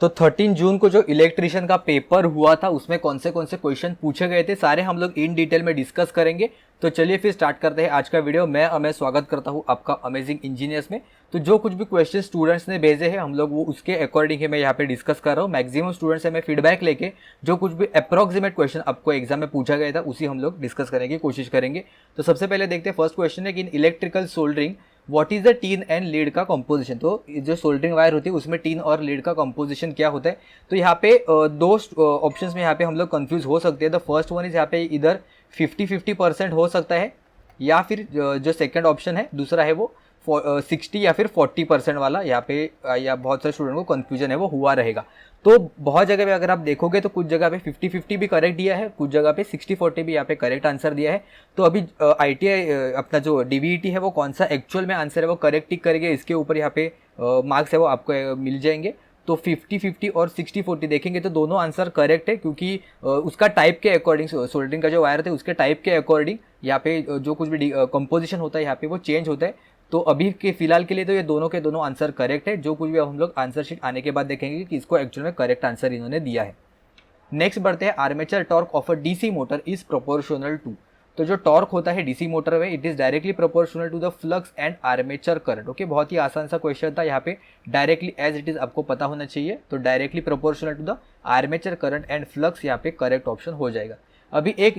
तो 13 जून को जो इलेक्ट्रिशियन का पेपर हुआ था उसमें कौन से क्वेश्चन पूछे गए थे सारे हम लोग इन डिटेल में डिस्कस करेंगे। तो चलिए फिर स्टार्ट करते हैं आज का वीडियो। मैं अमेश स्वागत करता हूं आपका अमेजिंग इंजीनियर्स में। तो जो कुछ भी क्वेश्चन स्टूडेंट्स ने भेजे हैं हम लोग वो उसके अकॉर्डिंग है मैं यहाँ पे डिस्कस कर रहा हूँ। मैक्सिमम स्टूडेंट्स से मैं फीडबैक लेके जो कुछ भी अप्रॉक्सीमेट क्वेश्चन आपको एग्जाम में पूछा गया था उसी हम लोग डिस्कस करने की कोशिश करेंगे। तो सबसे पहले देखते हैं फर्स्ट क्वेश्चन है कि in electrical soldering what is the tin and lead का कंपोजिशन। तो जो सोल्डरिंग वायर होती है उसमें टीन और लीड का कंपोजिशन क्या होता है। तो यहाँ पे दो ऑप्शंस में यहाँ पे हम लोग कंफ्यूज हो सकते हैं। द फर्स्ट वन इज यहाँ पे इधर 50-50% हो सकता है या फिर जो सेकंड ऑप्शन है दूसरा है वो 60 या फिर 40% वाला यहाँ पे या बहुत सारे स्टूडेंट को कंफ्यूजन है वो हुआ रहेगा। तो बहुत जगह पे अगर आप देखोगे तो कुछ जगह पे 50-50 भी करेक्ट दिया है, कुछ जगह पे 60-40 भी यहाँ पे करेक्ट आंसर दिया है। तो अभी ITI अपना जो DVET है वो कौन सा एक्चुअल में आंसर है वो करेक्ट टिक करेंगे, इसके ऊपर यहाँ पे मार्क्स है वो आपको मिल जाएंगे। तो 50-50 और 60-40 देखेंगे तो दोनों आंसर करेक्ट है क्योंकि उसका टाइप के अकॉर्डिंग सोल्डरिंग का जो वायर थे उसके टाइप के अकॉर्डिंग यहाँ पे जो कुछ भी कंपोजिशन होता है यहाँ पे वो चेंज होता है। तो अभी के फिलहाल के लिए तो ये दोनों के दोनों आंसर करेक्ट है। जो कुछ भी हम लोग आंसर शीट आने के बाद देखेंगे कि इसको एक्चुअल में करेक्ट आंसर इन्होंने दिया है। नेक्स्ट बढ़ते हैं armature torque of a DC motor is proportional to. तो जो टॉर्क होता है डीसी मोटर में it is directly proportional to the flux and armature current. Okay, बहुत ही आसान सा क्वेश्चन था यहाँ पे। डायरेक्टली एज इट इज आपको पता होना चाहिए। तो directly proportional to the armature current and flux यहाँ पे करेक्ट ऑप्शन हो जाएगा। अभी एक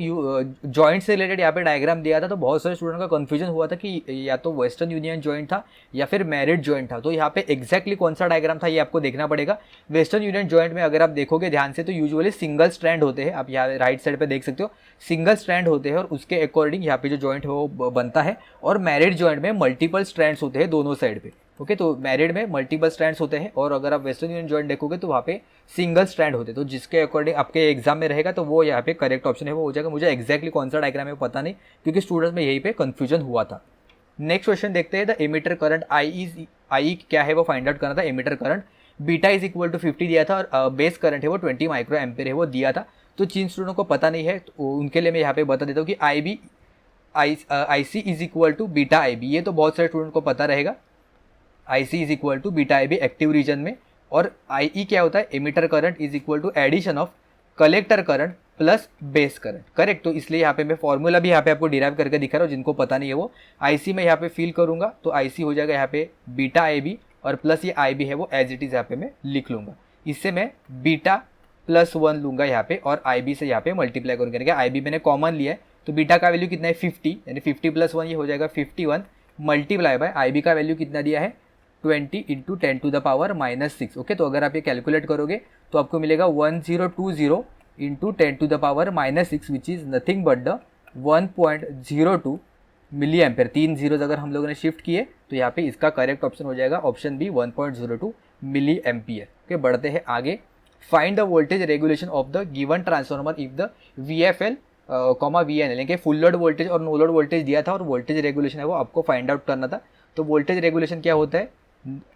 जॉइंट से रिलेटेड यहाँ पे डायग्राम दिया था तो बहुत सारे स्टूडेंट का कंफ्यूजन हुआ था कि या तो वेस्टर्न यूनियन जॉइंट था या फिर मैरिड जॉइंट था। तो यहाँ पे एग्जैक्टली कौन सा डायग्राम था ये आपको देखना पड़ेगा। वेस्टर्न यूनियन जॉइंट में अगर आप देखोगे ध्यान से तो यूजुअली सिंगल स्ट्रैंड होते हैं। आप यहाँ राइट साइड पे देख सकते हो सिंगल स्ट्रैंड होते हैं और उसके अकॉर्डिंग यहाँ पे जो जॉइंट है वो बनता है। और मैरिड जॉइंट में मल्टीपल स्ट्रैंड्स होते हैं दोनों साइड पे। ओके, तो मैरिड में मल्टीपल स्ट्रैंड्स होते हैं और अगर आप वेस्टर्न यूनियन जॉइंट देखोगे तो वहाँ पे सिंगल स्ट्रैंड होते हैं। तो जिसके अकॉर्डिंग आपके एग्जाम में रहेगा तो वो यहाँ पे करेक्ट ऑप्शन है वो हो जाएगा। मुझे एक्जैक्टली कौन सा डायग्राम है वो पता नहीं क्योंकि स्टूडेंट्स में यही पे कंफ्यूजन हुआ था। नेक्स्ट क्वेश्चन देखते हैं द एमिटर करंट आई क्या है वो फाइंड आउट करना था। Emitter current beta is equal to 50 दिया था और बेस करंट है वो 20 माइक्रो एम्पेयर है वो दिया था। तो जिन स्टूडेंट को पता नहीं है तो उनके लिए मैं यहाँ पे बता देता हूँ कि I C is equal to beta I B. ये तो बहुत सारे स्टूडेंट को पता रहेगा। IC is equal to beta I B active region में। और IE क्या होता है, emitter current is equal to addition of collector current plus base current. Correct. तो इसलिए यहाँ पे मैं फॉर्मूला भी यहाँ पे आपको डिराइव करके दिखा रहा हूँ। जिनको पता नहीं है वो IC में यहाँ पे फिल करूंगा तो IC हो जाएगा यहाँ पे बीटा IB और प्लस ये IB है वो एज इट इज यहाँ पे मैं लिख लूंगा। इससे मैं बीटा +1 लूंगा यहाँ पे और IB से यहाँ पे मल्टीप्लाई करूंगा। IB मैंने कॉमन लिया है तो बीटा का वैल्यू कितना है 50 यानी 50 + 1 ये हो जाएगा 51 मल्टीप्लाई बाय IB का वैल्यू कितना दिया है 20 × 10⁻⁻6। ओके, तो अगर आप ये कैलकुलेट करोगे तो आपको मिलेगा 1020 × 10⁻⁻6 which is nothing but the 1.02 milli ampere. 3 zeros अगर हम लोगों ने शिफ्ट किए तो यहाँ पे इसका करेक्ट ऑप्शन हो जाएगा option B 1.02 milli ampere. Okay, बढ़ते हैं आगे। Find the voltage regulation of the given transformer if the VFL VN यानी कि फुल लोड वोल्टेज और नो लोड वोल्टेज दिया था और वोल्टेज रेगुलेशन है वो आपको फाइंड आउट करना था। तो वोल्टेज रेगुलेशन क्या होता है,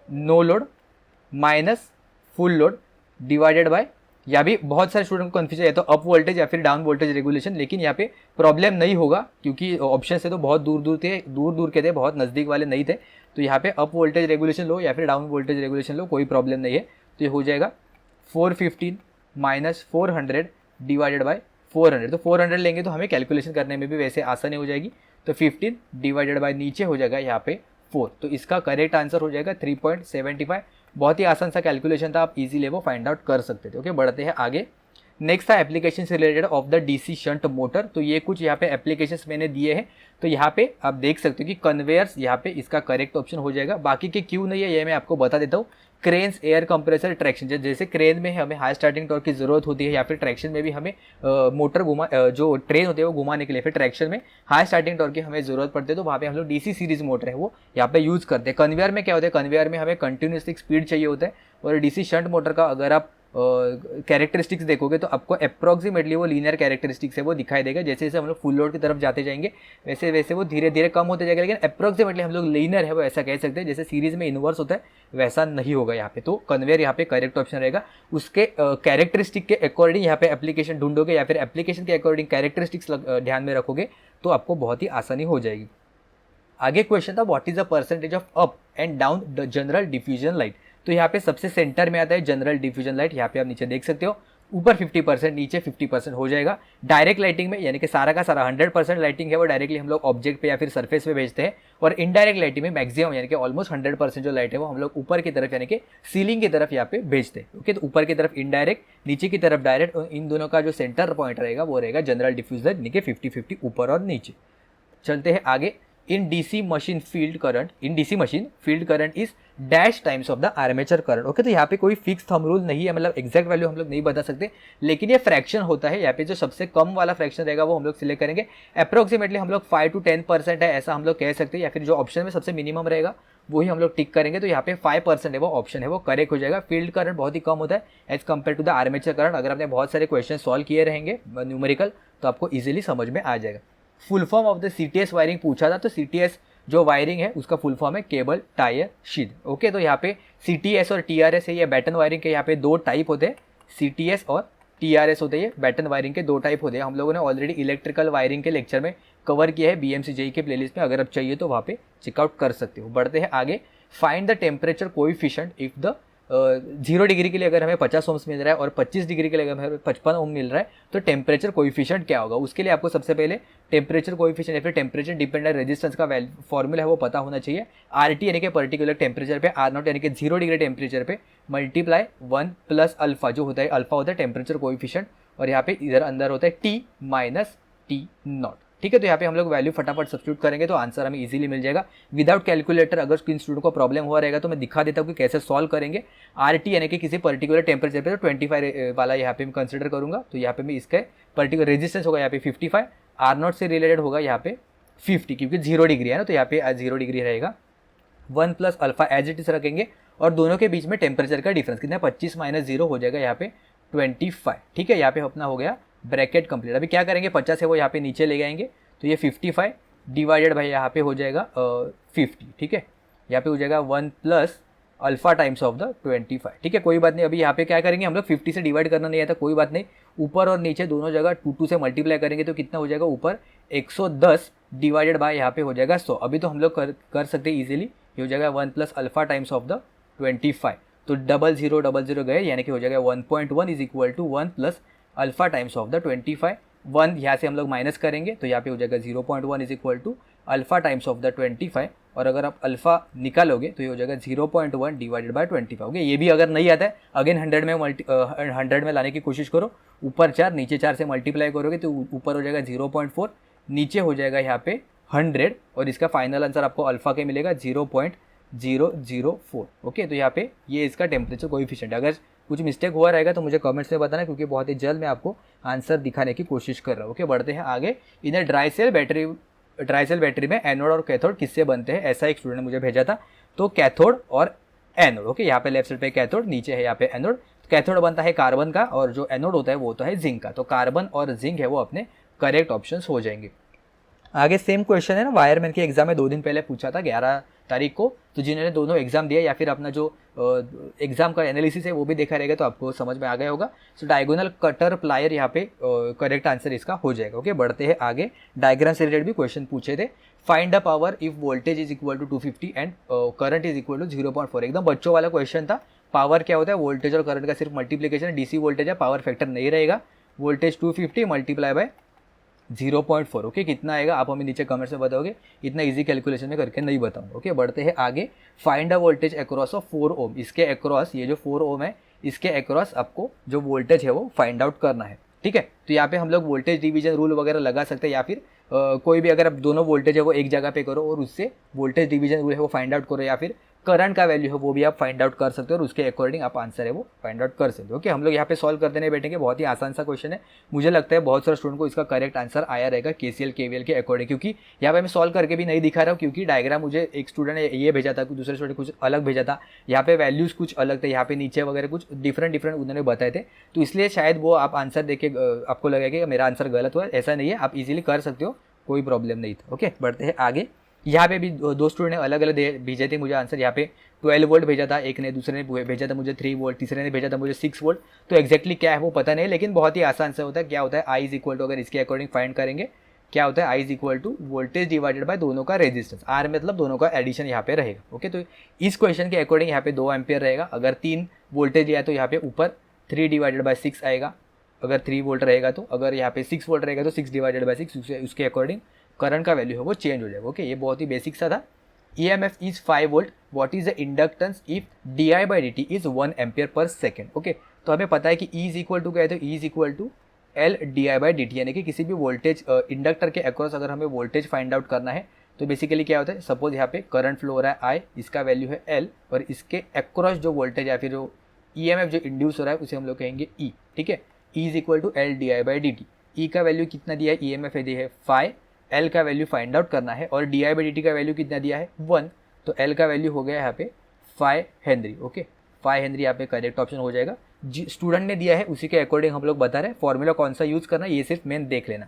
no load minus full load divided by, या भी बहुत सारे स्टूडेंट को कन्फ्यूजन है तो अप वोल्टेज या फिर डाउन वोल्टेज रेगुलेशन। लेकिन यहाँ पे प्रॉब्लम नहीं होगा क्योंकि ऑप्शन से तो बहुत दूर के थे, बहुत नज़दीक वाले नहीं थे। तो यहाँ पे अप वोल्टेज रेगुलेशन लो या फिर डाउन वोल्टेज रेगुलेशन लो, कोई प्रॉब्लम नहीं है। तो ये हो जाएगा 415 - 400 डिवाइडेड बाय 400। तो 400 लेंगे तो हमें कैलकुलेशन करने में भी वैसे आसानी हो जाएगी। तो 15 डिवाइडेड बाय नीचे हो जाएगा यहाँ पे 4। तो इसका करेक्ट आंसर हो जाएगा 3.75। बहुत ही आसान सा कैलकुलेशन था, आप इजीली वो फाइंड आउट कर सकते थे। ओके, बढ़ते हैं आगे। नेक्स्ट था एप्लीकेशन से related of the DC shunt motor. तो ये कुछ यहाँ पे एप्लीकेशंस मैंने दिए हैं। तो यहाँ पे आप देख सकते हो कि कन्वेयर्स यहाँ पे इसका करेक्ट ऑप्शन हो जाएगा। बाकी के क्यों नहीं है ये मैं आपको बता देता हूँ। क्रेन्स, एयर कंप्रेसर, ट्रैक्शन, जैसे क्रेन में हमें हाई स्टार्टिंग टॉर्क की जरूरत होती है या फिर ट्रैक्शन में भी हमें मोटर जो ट्रेन होती है वो घुमाने के लिए, फिर ट्रैक्शन में हाई स्टार्टिंग टॉर्क की हमें जरूरत पड़ती है तो वहाँ पे हम लोग DC सीरीज मोटर है वो यहाँ पे यूज करते हैं। कन्वेयर में क्या होता है, कन्वेयर में हमें कंटिन्यूसली स्पीड चाहिए होता है और DC शंट मोटर का अगर आप कैरेक्टरिस्टिक्स देखोगे तो आपको अप्रॉक्सीमेटली वो लीनियर कैरेक्टरिस्टिक्स है वो दिखाई देगा। जैसे जैसे हम लोग फुल लोड की तरफ जाते जाएंगे वैसे वैसे वो धीरे धीरे कम होते जाएगा, लेकिन अप्रॉक्सीमेटली हम लोग लीनियर है वो ऐसा कह सकते हैं। जैसे सीरीज में इनवर्स होता है वैसा नहीं होगा यहाँ पे। तो कन्वेयर यहाँ पे करेक्ट ऑप्शन रहेगा। उसके कैरेक्टरिस्टिक के अकॉर्डिंग यहाँ पे एप्लीकेशन ढूंढोगे या फिर एप्लीकेशन के अकॉर्डिंग कैरेक्टरिस्टिक्स ध्यान में रखोगे तो आपको बहुत ही आसानी हो जाएगी। आगे क्वेश्चन था what is the percentage of up and down the general diffusion light. तो यहाँ पे सबसे सेंटर में आता है जनरल डिफ्यूजन लाइट, यहाँ पे आप नीचे देख सकते हो, ऊपर 50% नीचे 50% हो जाएगा। डायरेक्ट लाइटिंग में यानी कि सारा का सारा 100% लाइटिंग है वो डायरेक्टली हम लोग ऑब्जेक्ट पे या फिर सरफेस पे भेजते हैं, और इनडायरेक्ट लाइटिंग में मैक्सिमम यानी कि ऑलमोस्ट 100% जो लाइट है वो हम लोग ऊपर की तरफ यानी कि सीलिंग की तरफ यहाँ पे भेजते हैं। ओके, तो ऊपर की तरफ इनडायरेक्ट, नीचे की तरफ डायरेक्ट, इन दोनों का जो सेंटर पॉइंट रहेगा वो रहेगा जनरल डिफ्यूजन यानी कि 50-50 ऊपर और नीचे। चलते हैं आगे। In DC machine field current is dash times of the armature current. Okay, तो यहाँ पे कोई फिक्स थंब रूल नहीं है, मतलब एग्जैक्ट वैल्यू हम लोग नहीं बता सकते, लेकिन ये फ्रैक्शन होता है। यहाँ पे जो सबसे कम वाला फ्रैक्शन रहेगा वो हम लोग सिलेक्ट करेंगे। अप्रोक्सीमेटली हम लोग 5 to 10% है ऐसा हम लोग कह सकते हैं, या फिर जो ऑप्शन में सबसे मिनिमम रहेगा वही हम लोग टिक करेंगे। तो यहाँ पे 5% है वो ऑप्शन है वो करेक्ट हो जाएगा। फील्ड करंट बहुत ही कम होता है as compare to the armature current. अगर आपने बहुत सारे क्वेश्चन सॉल्व किए रहेंगे न्यूमेरिकल तो आपको ईजिली समझ में आ जाएगा। Full form of the CTS wiring पूछा था, तो CTS जो वायरिंग है उसका फुल फॉर्म है केबल टायर शीथ। ओके, तो यहाँ पे CTS और TRS है, ये बैटन वायरिंग के यहाँ पे दो टाइप होते हैं, CTS और TRS होते हैं। बैटन वायरिंग के दो टाइप होते हैं। हम लोगों ने ऑलरेडी इलेक्ट्रिकल वायरिंग के लेक्चर में कवर किया है BMC JEE के प्लेलिस्ट में, अगर आप चाहिए तो वहाँ पे चेकआउट कर सकते हो। बढ़ते हैं आगे। Find the temperature coefficient if the 0 degree के लिए अगर हमें 50 ओम्स मिल रहा है और 25 डिग्री के लिए अगर हमें 55 ओम मिल रहा है तो टेम्परेचर कोएफिशिएंट क्या होगा। उसके लिए आपको सबसे पहले टेम्परेचर कोएफिशिएंट या फिर टेम्परेचर डिपेंडेंट रेजिस्टेंस का फॉर्मूला है वो पता होना चाहिए। RT यानी कि पर्टिकुलर टेम्परेचर पे, R0 यानी कि 0 डिग्री टेम्परेचर पे मल्टीप्लाई 1 प्लस अल्फा, जो होता है अल्फा होता है टेम्परेचर कोएफिशिएंट, और यहाँ पे इधर अंदर होता है T माइनस T0। ठीक है, तो यहाँ पे हम लोग वैल्यू फटाफट सब्स्टिट्यूट करेंगे तो आंसर हमें इजीली मिल जाएगा विदाउट कैलकुलेटर। अगर किसी स्टूडेंट को प्रॉब्लम हुआ रहेगा तो मैं दिखा देता हूँ कि कैसे सॉल्व करेंगे। RT यानी कि किसी पर्टिकुलर टेम्परेचर पे तो 25 वाला यहाँ पे मैं कंसिडर करूँगा, तो यहाँ पे मैं इसका पर्टिकुलर रेजिस्टेंस होगा यहाँ पे 55, R0 से रिलेटेड होगा यहाँ पे 50, क्योंकि 0 डिग्री है ना, तो यहाँ पे 0 डिग्री रहेगा। 1 plus alpha as it is रखेंगे, और दोनों के बीच में टेम्परेचर का डिफरेंस कितना, 25 माइनस 0 हो जाएगा यहाँ पे 25। ठीक है, यहाँ पे अपना हो गया ब्रैकेट कंप्लीट। अभी क्या करेंगे, 50 है वो यहाँ पे नीचे ले जाएंगे, तो ये 55 डिवाइडेड भाई यहाँ पे हो जाएगा 50। ठीक है, यहाँ पे हो जाएगा 1 plus alpha times of the 25। ठीक है, कोई बात नहीं। अभी यहाँ पे क्या करेंगे हम लोग, 50 से डिवाइड करना नहीं आता, कोई बात नहीं। ऊपर और नीचे दोनों जगह 2 से मल्टीप्लाई करेंगे तो कितना हो जाएगा, ऊपर 110 डिवाइडेड बाय यहाँ पे हो जाएगा 100। अभी तो हम लोग कर सकते हैं ईजिली, ये हो जाएगा 1 plus alpha times of the 25, तो 0000 गए, यानी कि हो जाएगा 1.1 is equal to 1 plus alpha times of the 25। 1 यहाँ से हम लोग माइनस करेंगे तो यहाँ पे हो जाएगा 0.1 is equal to alpha times of the 25, और अगर आप अल्फा निकालोगे तो ये हो जाएगा 0.1 डिवाइडेड बाय 25। ओके, ये भी अगर नहीं आता है अगेन 100 में लाने की कोशिश करो। ऊपर 4 नीचे 4 से मल्टीप्लाई करोगे तो ऊपर हो जाएगा 0.4, नीचे हो जाएगा यहाँ पे 100, और इसका फाइनल आंसर आपको अल्फा के मिलेगा 0.004। ओके, तो यहाँ पे ये इसका टेम्परेचर कोएफिशिएंट है। अगर कुछ मिस्टेक हुआ रहेगा तो मुझे कमेंट्स में बताना, क्योंकि बहुत ही जल्द मैं आपको आंसर दिखाने की कोशिश कर रहा हूँ। ओके, बढ़ते हैं आगे। इन्हें ड्राई सेल बैटरी में एनोड और कैथोड किससे बनते हैं, ऐसा एक स्टूडेंट ने मुझे भेजा था। तो कैथोड और एनोड। ओके, यहाँ पे लेफ्ट साइड पे कैथोड, नीचे है यहाँ पे एनोड। कैथोड बनता है कार्बन का, और जो एनोड होता है वो होता है जिंक का। तो कार्बन और जिंक है वो अपने करेक्ट ऑप्शन हो जाएंगे। आगे सेम क्वेश्चन है ना, वायरमैन के एग्जाम में 2 दिन पहले पूछा था 11 तारीख को। तो जिन्होंने दोनों एग्जाम दिया या फिर अपना जो एग्जाम का एनालिसिस है वो भी देखा रहेगा तो आपको समझ में आ गया होगा। सो डायगोनल कटर प्लायर यहाँ पे करेक्ट आंसर इसका हो जाएगा। ओके, बढ़ते हैं आगे। डायग्राम से रिलेटेड भी क्वेश्चन पूछे थे। Find the power if voltage is equal to 250 and current is equal to 0.4। एकदम बच्चों वाला क्वेश्चन था। पावर क्या होता है, वोल्टेज और करंट का सिर्फ मल्टीप्लीकेशन, डीसी वोल्टेज है, पावर फैक्टर नहीं रहेगा। Voltage 250 multiply by 0.4। ओके, कितना आएगा आप हमें नीचे कमेंट्स में बताओगे, इतना इजी कैलकुलेशन में करके नहीं बताऊंगा। ओके, बढ़ते हैं आगे। Find a voltage across of 4 ओम। इसके अक्रॉस, ये जो 4 ओम है इसके अक्रॉस आपको जो वोल्टेज है वो फाइंड आउट करना है। ठीक है, तो यहाँ पे हम लोग वोल्टेज डिवीजन रूल वगैरह लगा सकते हैं, या फिर कोई भी अगर आप दोनों वोल्टेज है वो एक जगह पे करो और उससे वोल्टेज डिवीजन रूल है वो फाइंड आउट करो, या फिर करंट का वैल्यू है वो भी आप फाइंड आउट कर सकते हो और उसके अकॉर्डिंग आप आंसर है वो फाइंड आउट कर सकते हो। ओके, हम लोग यहाँ पे सॉल्व करते नहीं बैठेंगे, बहुत ही आसान सा क्वेश्चन है। मुझे लगता है बहुत सारे स्टूडेंट को इसका करेक्ट आंसर आया रहेगा KCL KVL के अकॉर्डिंग, क्योंकि यहाँ पे मैं सॉल्व करके भी नहीं दिखा रहा हूँ, क्योंकि डायग्राम मुझे एक स्टूडेंट ने ये भेजा था, दूसरे स्टूडेंट कुछ अलग भेजा था, यहाँ पे वैल्यूज कुछ अलग थे, यहाँ पे नीचे वगैरह कुछ डिफरेंट उन्होंने बताए थे, तो इसलिए शायद वो आप आंसर देखे आपको लगेगा कि मेरा आंसर गलत हुआ। ऐसा नहीं है, आप इजीली कर सकते हो, कोई प्रॉब्लम नहीं था। ओके, बढ़ते हैं आगे। यहाँ पे भी दो स्टूडेंट ने अलग अलग भेजे थे मुझे आंसर। यहाँ पे 12 वोल्ट भेजा था एक ने, दूसरे ने भेजा था मुझे 3 वोल्ट, तीसरे ने भेजा था मुझे 6 वोल्ट। तो एक्जैक्टली क्या है वो पता नहीं, लेकिन बहुत ही आसान से होता है। क्या होता है, I इज इक्वल टू, अगर इसके अकॉर्डिंग फाइंड करेंगे क्या होता है, I is equal to voltage divided by दोनों का रेजिस्टेंस, आर मतलब दोनों का एडिशन यहाँ पे रहेगा। ओके, तो इस क्वेश्चन के अकॉर्डिंग यहाँ पे 2 एम्पियर रहेगा। अगर 3 वोल्टेज है तो यहाँ पे ऊपर 3 डिवाइडेड बाय 6 आएगा, अगर 3 वोल्ट रहेगा तो। अगर यहाँ पे 6 वोल्ट रहेगा तो 6 डिवाइडेड बाय 6, उसके अकॉर्डिंग करंट का वैल्यू है वो चेंज हो जाएगा। ओके, ये बहुत ही बेसिक सा था। EMF is 5 volt, what is the inductance if di/dt is 1 ampere per second. Okay, तो हमें पता है कि E इज इक्वल टू क्या है, तो E is equal to L di/dt, यानी कि किसी भी वोल्टेज इंडक्टर के अक्रॉस अगर हमें वोल्टेज फाइंड आउट करना है तो बेसिकली क्या होता है, सपोज यहाँ पे करंट फ्लो हो रहा है I, इसका वैल्यू है L, और इसके अक्रॉस जो वोल्टेज या फिर जो EMF जो इंड्यूस हो रहा है उसे हम लोग कहेंगे E। ठीक है, E is equal to L di/dt। E का वैल्यू कितना दिया है, EMF दिया है 5, L का वैल्यू फाइंड आउट करना है, और di/dt का वैल्यू कितना दिया है 1, तो L का वैल्यू हो गया यहाँ पे 5 हेनरी। ओके, 5 हेनरी यहाँ पे करेक्ट ऑप्शन हो जाएगा। स्टूडेंट ने दिया है उसी के अकॉर्डिंग हम लोग बता रहे हैं, फॉर्मूला कौन सा यूज करना है ये सिर्फ मेन देख लेना।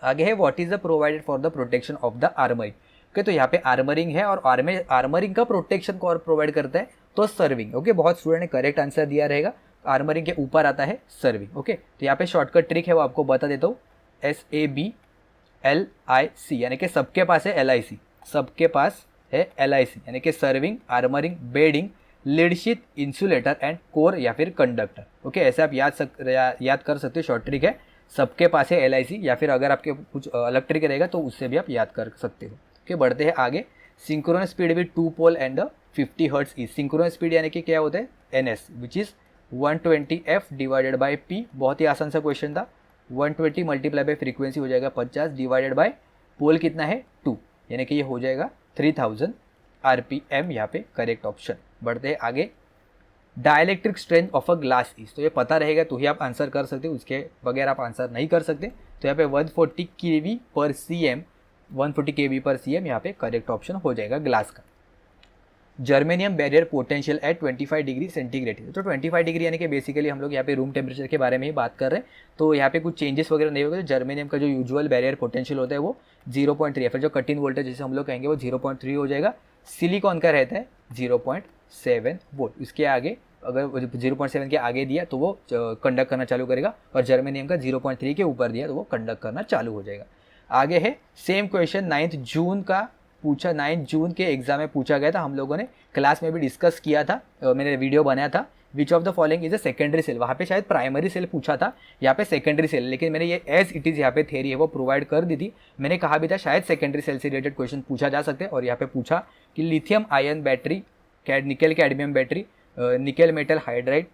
आगे है what is the provided for the protection of the armouring. Okay, तो यहाँ पे आर्मरिंग है, और आर्मरिंग का प्रोटेक्शन कौन प्रोवाइड करता है, तो सर्विंग। ओके, बहुत स्टूडेंट ने करेक्ट आंसर दिया रहेगा, आर्मरिंग के ऊपर आता है सर्विंग। ओके, तो यहाँ पे शॉर्टकट ट्रिक है वो आपको बता देता हूँ, SABLIC, यानी कि सबके पास है LIC, सबके पास है LIC, यानी कि serving, armouring, bedding, lead sheet, insulator and core या फिर कंडक्टर। ओके, ऐसे आप याद कर सकते हो, शॉर्ट ट्रिक है, सबके पास है LIC, या फिर अगर आपके कुछ अलग ट्रिक रहेगा तो उससे भी आप याद कर सकते हो। ओके, बढ़ते हैं आगे। Synchronous speed with 2 pole and 50 hertz is, synchronous speed यानी कि क्या होता है NS, which is 120F divided by P। बहुत ही आसान सा क्वेश्चन था, 120 मल्टीप्लाई बाई फ्रीक्वेंसी हो जाएगा 50 डिवाइडेड बाय पोल कितना है 2, यानी कि ये हो जाएगा 3000 RPM, यहाँ पे करेक्ट ऑप्शन। बढ़ते हैं आगे। Dielectric strength of a glass is, तो ये पता रहेगा तो ही आप आंसर कर सकते हो, उसके बगैर आप आंसर नहीं कर सकते। तो यहाँ पे 140 kV पर cm, 140 kV पर cm यहाँ पे करेक्ट ऑप्शन हो जाएगा ग्लास का। Germanium barrier potential at 25 degree centigrade, तो 25 डिग्री यानी कि बेसिकली हम लोग यहाँ पे रूम टेम्परेचर के बारे में ही बात कर रहे हैं, तो यहाँ पे कुछ चेंजेस वगैरह नहीं होगा। तो जर्मेनियम का जो यूजुअल बैरियर पोटेंशियल होता है वो 0.3 या फिर जो कट इन वोल्टेज जैसे हम लोग कहेंगे वो 0.3 हो जाएगा। सिलिकॉन का रहता है 0.7 वोल्ट, इसके आगे अगर 0.7 के आगे दिया तो वो कंडक्ट करना चालू करेगा, और जर्मेनियम का 0.3 के ऊपर दिया तो वो कंडक्ट करना चालू हो जाएगा। आगे है सेम क्वेश्चन 9 जून का पूछा, 9 जून के एग्जाम में पूछा गया था, हम लोगों ने क्लास में भी डिस्कस किया था, मैंने वीडियो बनाया था। Which of the following is a secondary cell, वहाँ पे शायद प्राइमरी सेल पूछा था, यहाँ पे सेकेंडरी सेल, लेकिन मैंने ये एज इट इज़ यहाँ पे थ्योरी है वो प्रोवाइड कर दी थी। मैंने कहा भी था शायद सेकेंडरी सेल से रिलेटेड क्वेश्चन पूछा जा सकते हैं, और यहाँ पे पूछा कि lithium ion battery, nickel cadmium battery, nickel metal hydride,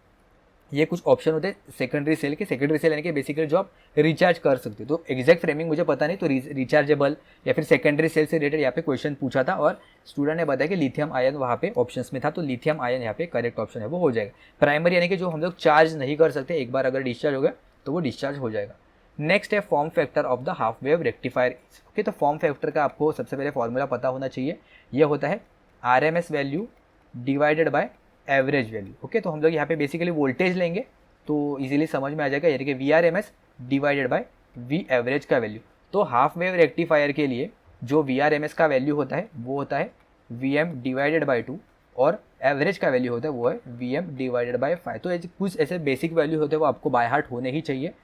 ये कुछ ऑप्शन होते हैं सेकेंडरी सेल के। सेकेंडरी सेल यानी कि बेसिकली जो आप रिचार्ज कर सकते हो, तो एग्जैक्ट फ्रेमिंग मुझे पता नहीं, तो रिचार्जेबल या फिर सेकेंडरी सेल से रिलेटेड यहाँ पे क्वेश्चन पूछा था, और स्टूडेंट ने बताया कि लिथियम आयन वहाँ पे ऑप्शंस में था, तो लिथियम आयन यहाँ पे करेक्ट ऑप्शन है वो हो जाएगा। प्राइमरी यानी कि जो हम लोग चार्ज नहीं कर सकते, एक बार अगर डिस्चार्ज हो गया तो वो डिस्चार्ज हो जाएगा। नेक्स्ट है form factor of the half wave rectifier. Okay, तो फॉर्म फैक्टर का आपको सबसे पहले फॉर्मूला पता होना चाहिए, ये होता है RMS value divided by average value. Okay, तो हम लोग यहाँ पे बेसिकली वोल्टेज लेंगे तो इजीली समझ में आ जाएगा, यानी कि VRMS divided by V average का वैल्यू। तो हाफ वेव रेक्टिफायर के लिए जो VRMS का वैल्यू होता है वो होता है VM डिवाइडेड बाय 2, और एवरेज का वैल्यू होता है वो है VM डिवाइडेड बाय 5। तो कुछ ऐसे बेसिक वैल्यू होते हैं वो आपको बाय हार्ट होने ही चाहिए,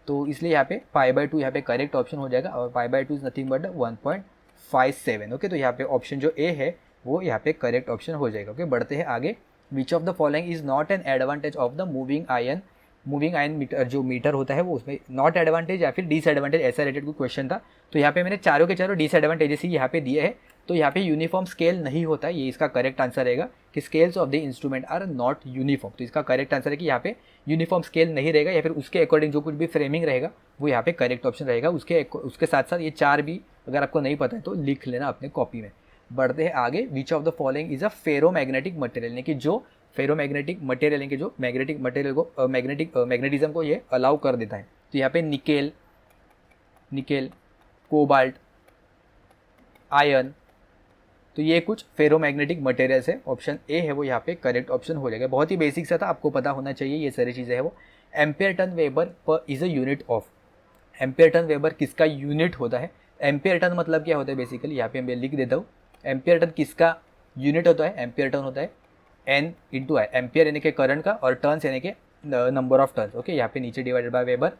तो इसलिए यहाँ पे π/2 यहाँ पे करेक्ट ऑप्शन हो जाएगा, और π/2 इज नथिंग बट 1.57। ओके, तो यहाँ पे ऑप्शन जो ए है वो यहाँ पे करेक्ट ऑप्शन हो जाएगा। ओके, बढ़ते हैं आगे। Which of the following is not an advantage of the moving iron meter, जो मीटर होता है वो उसमें नॉट एडवांटेज या फिर डिसएडवांटेज ऐसा रिलेटेड कोई क्वेश्चन था, तो यहाँ पे मैंने चारों के चारों डिसएडवांटेजेस ही यहाँ पे दिए हैं। तो यहाँ पे यूनिफॉर्म स्केल नहीं होता है, ये इसका करेक्ट आंसर रहेगा कि scales of the instrument are not uniform. तो इसका करेक्ट आंसर है कि यहाँ पे यूनिफॉर्म स्केल नहीं रहेगा, या फिर उसके अकॉर्डिंग जो कुछ भी फ्रेमिंग रहेगा वो यहाँ पे करेक्ट ऑप्शन रहेगा। उसके साथ साथ ये चार भी अगर आपको नहीं पता है तो लिख लेना अपने कॉपी में। बढ़ते हैं आगे। Which of the following is a ferromagnetic material, यानी कि जो फेरोमैग्नेटिक मटेरियल, यानी कि जो मैग्नेटिक मटेरियल को मैग्नेटिज्म को ये अलाउ कर देता है। तो यहाँ पे निकेल, कोबाल्ट, आयन, तो ये कुछ फेरोमैग्नेटिक मटेरियल्स है। ऑप्शन ए है वो यहाँ पे करेक्ट ऑप्शन हो जाएगा। बहुत ही बेसिक सा था, आपको पता होना चाहिए ये सारी चीज़ें है वो। Ampere turn weber per is a unit of, ampere turn weber किसका यूनिट होता है? एम्पेयर टन मतलब क्या होता है बेसिकली, यहाँ पे मैं लिख देता हूँ। एम्पेयर टन किसका यूनिट होता है? एम्पेयर टन होता है N इंटू आई, एम्पेयर यानी कि करंट का, और टर्न्स यानी कि नंबर ऑफ टर्न्स। ओके, यहाँ पे नीचे डिवाइडेड बाय वेबर।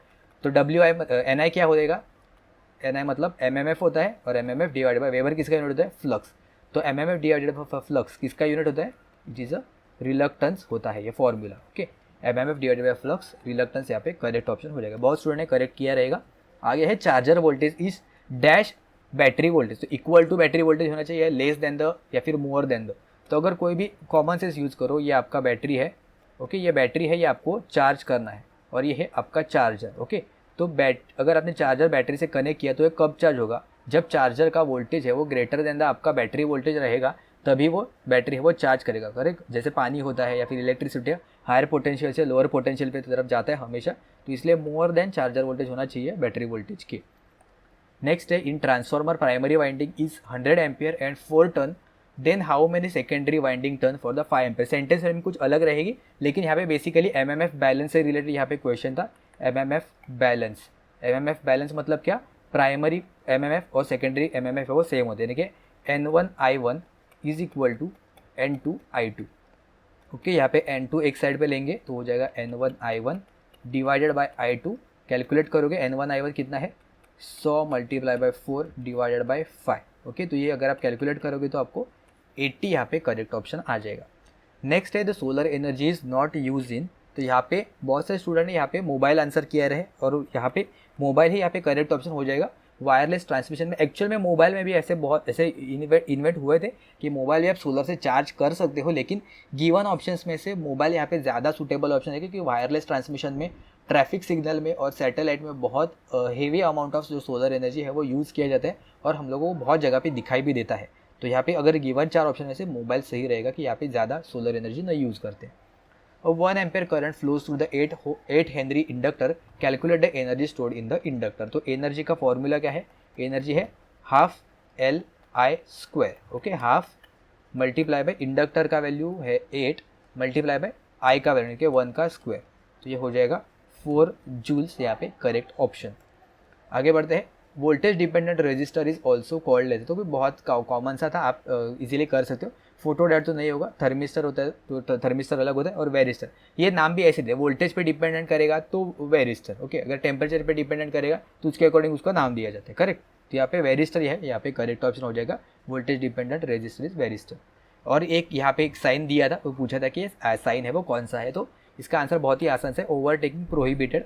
तो WI NI क्या हो जाएगा? NI मतलब MMF होता है, और MMF डिवाइडेड बाय वेबर किसका यूनिट होता है? फ्लक्स। तो MMF डिवाइडेड बाय फ्लक्स किसका यूनिट होता है? इट इज़ अ रिलक्टेंस होता है ये formula. Okay, MMF divided by flux reluctance यहाँ पे करेक्ट ऑप्शन हो जाएगा। बहुत स्टूडेंट ने करेक्ट किया रहेगा। आगे है charger voltage is dash battery voltage. तो इक्वल टू बैटरी वोल्टेज होना चाहिए, लेस देन द या फिर मोर देन द। तो अगर कोई भी कॉमन सेंस यूज़ करो, ये आपका बैटरी है, ओके, ये बैटरी है, ये आपको चार्ज करना है, और ये है आपका चार्जर। ओके, तो अगर आपने चार्जर बैटरी से कनेक्ट किया तो ये कब चार्ज होगा? जब चार्जर का वोल्टेज है वो ग्रेटर देन द आपका बैटरी वोल्टेज रहेगा, तभी वो बैटरी है वो चार्ज करेगा। करेक्ट, जैसे पानी होता है या फिर इलेक्ट्रिसिटी हायर पोटेंशियल से लोअर पोटेंशियल पे तरफ जाता है हमेशा, तो इसलिए मोर देन चार्जर वोल्टेज होना चाहिए बैटरी वोल्टेज के। नेक्स्ट है, in transformer primary winding is 100 ampere and 4 turn, then how many secondary winding turn for the 5 ampere. Sentence में कुछ अलग रहेगी, लेकिन यहाँ पे बेसिकली MMF बैलेंस से रिलेटेड यहाँ पे क्वेश्चन था। MMF बैलेंस मतलब क्या? प्राइमरी MMF और सेकेंडरी MMF है वो सेम होते हैं, यानी कि N1I1 is equal to N2I2। Okay, यहाँ पे N2 एक साइड पे लेंगे तो हो जाएगा N1I1 divided by I2। Calculate करोगे N1I1 कितना है? 100 multiply by 4 divided by 5। Okay, तो ये अगर आप कैलकुलेट करोगे तो आपको 80 यहाँ पे करेक्ट ऑप्शन आ जाएगा। नेक्स्ट है, the solar energy is not use in. तो यहाँ पे बहुत सारे स्टूडेंट ने यहाँ पे मोबाइल आंसर किया रहे, और यहाँ पे मोबाइल ही यहाँ पे करेक्ट ऑप्शन हो जाएगा। वायरलेस ट्रांसमिशन में एक्चुअल में मोबाइल में भी ऐसे इन्वेंट हुए थे कि मोबाइल भी आप सोलर से चार्ज कर सकते हो, लेकिन गिवन ऑप्शंस में से मोबाइल यहाँ पे ज़्यादा सूटेबल ऑप्शन है, क्योंकि वायरलेस ट्रांसमिशन में ट्रैफिक सिग्नल में और सैटेलाइट में बहुत हेवी अमाउंट ऑफ जो सोलर एनर्जी है वो यूज़ किया जाता है, और हम लोगों को बहुत जगह पे दिखाई भी देता है। तो यहाँ पे अगर गिवन 4 ऑप्शन में से मोबाइल सही रहेगा कि यहाँ पे ज़्यादा सोलर एनर्जी नहीं यूज़ करते हैं। और 1 ampere current flows through the 8 Henry inductor, calculate the energy stored in the inductor. तो एनर्जी का फॉर्मूला क्या है? एनर्जी है half Li²। Okay, half multiply by inductor का वैल्यू है 8 मल्टीप्लाई बाय आई का वैल्यू के 1 का स्क्वायर, तो ये हो जाएगा 4 जूल्स, यहाँ पे करेक्ट ऑप्शन। आगे बढ़ते हैं, voltage dependent resistor is also called as. तो भी बहुत कॉमन सा था, आप इजीली कर सकते हो। फोटो डायोड तो नहीं होगा, थर्मिस्टर होता है, तो थर्मिस्टर अलग होता है, और वेरिस्टर, ये नाम भी ऐसे दे, वोल्टेज पे डिपेंडेंट करेगा तो वेरिस्टर। ओके, अगर टेम्परेचर पे डिपेंडेंट करेगा तो उसके अकॉर्डिंग उसका नाम दिया जाता है। करेक्ट, तो यहाँ पे वेरिस्टर है, यहाँ पे करेक्ट ऑप्शन हो जाएगा, voltage dependent resistor is varistor. और एक यहाँ पे एक साइन दिया था, वो पूछा था कि साइन है वो कौन सा है, तो इसका आंसर बहुत ही आसान है, ओवरटेकिंग प्रोहिबिटेड।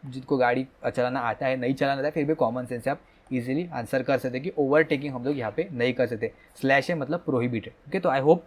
जिनको गाड़ी चलाना आता है, नहीं चलाना आता है, फिर भी कॉमन सेंस से आप इजीली आंसर कर सकते हैं कि ओवरटेकिंग हम लोग यहाँ पे नहीं कर सकते। स्लैश है मतलब प्रोहिबिटेड। ओके, तो आई होप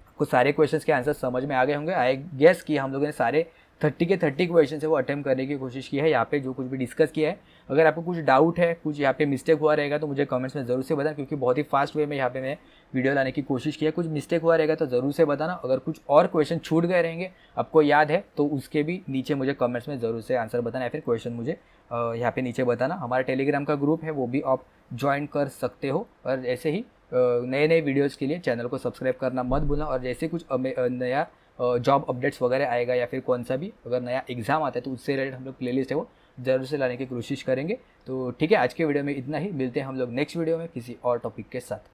आपको सारे क्वेश्चंस के आंसर समझ में आ गए होंगे। आई गेस कि हम लोगों ने सारे 30 के 30 क्वेश्चन है वो अटेम्प्ट करने की कोशिश की है यहाँ पे, जो कुछ भी डिस्कस किया है। अगर आपको कुछ डाउट है, कुछ यहाँ पे मिस्टेक हुआ रहेगा तो मुझे कमेंट्स में ज़रूर से बताना, क्योंकि बहुत ही फास्ट वे में यहाँ पे मैं वीडियो लाने की कोशिश की है। कुछ मिस्टेक हुआ रहेगा तो ज़रूर से बताना। अगर कुछ और क्वेश्चन छूट गए रहेंगे, आपको याद है, तो उसके भी नीचे मुझे कमेंट्स में ज़रूर से आंसर बताना, या फिर क्वेश्चन मुझे यहाँ पे नीचे बताना। हमारा टेलीग्राम का ग्रुप है, वो भी आप ज्वाइन कर सकते हो। और ऐसे ही नए नए वीडियोज़ के लिए चैनल को सब्सक्राइब करना मत भूलना। और जैसे कुछ नया जॉब अपडेट्स वगैरह आएगा, या फिर कौन सा भी अगर नया एग्जाम आता है, तो उससे रिलेटेड हम लोग प्लेलिस्ट है वो ज़रूर से लाने की कोशिश करेंगे। तो ठीक है, आज के वीडियो में इतना ही। मिलते हैं हम लोग नेक्स्ट वीडियो में किसी और टॉपिक के साथ।